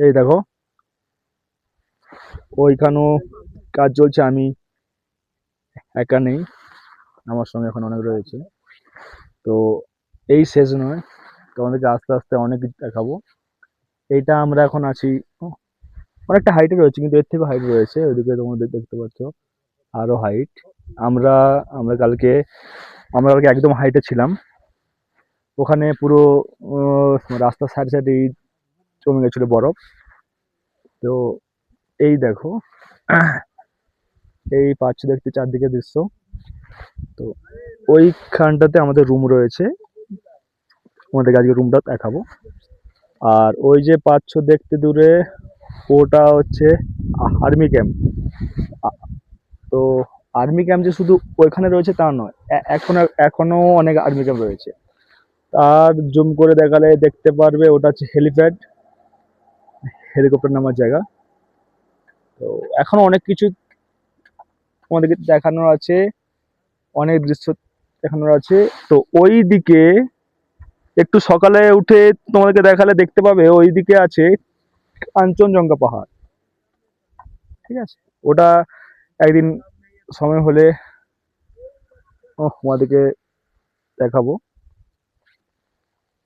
এই দেখো, ওইখানেও কাজ চলছে, আমি একা নেই, আমার সঙ্গে এখন অনেক রয়েছে। তো এই শেষ নয়, তোমাদেরকে আস্তে আস্তে অনেক কিছু দেখাবো। এইটা আমরা এখন আছি, অনেকটা হাইটে রয়েছে, কিন্তু এর থেকে হাইট রয়েছে ওইদিকে, তোমাদের দেখতে পাচ্ছ আরো হাইট। আমরা আমরা কালকে আমরা কালকে একদম হাইটে ছিলাম, ওখানে পুরো রাস্তার সাইড সাইডে জমে গেছিল বরফ। তো এই দেখো, এই পাচ্ছ দেখতে চারদিকে দৃশ্য। তো ওইখানটাতে আমাদের রুম রয়েছে, তোমাদেরকে আজকে রুমটা দেখাবো। আর ওই যে পাচ্ছ দেখতে দূরে, ওটা হচ্ছে আর্মি ক্যাম্প। তো আর্মি ক্যাম্প যে শুধু ওইখানে রয়েছে তা নয়, এখনো এখনো অনেক আর্মি ক্যাম্প রয়েছে। আর জুম করে দেখালে দেখতে পারবে, ওটা হচ্ছে হেলিপ্যাড, হেলিকপ্টার নামার জায়গা। তো এখনো অনেক কিছু তোমাদেরকে দেখানোর আছে, অনেক দৃশ্য দেখানোর আছে। তো ওই দিকে একটু সকালে উঠে তোমাদেরকে দেখালে দেখতে পাবে, ওই দিকে আছে কাঞ্চনজঙ্ঘা পাহাড়। ঠিক আছে, ওটা একদিন সময় হলে তোমাদেরকে দেখাবো।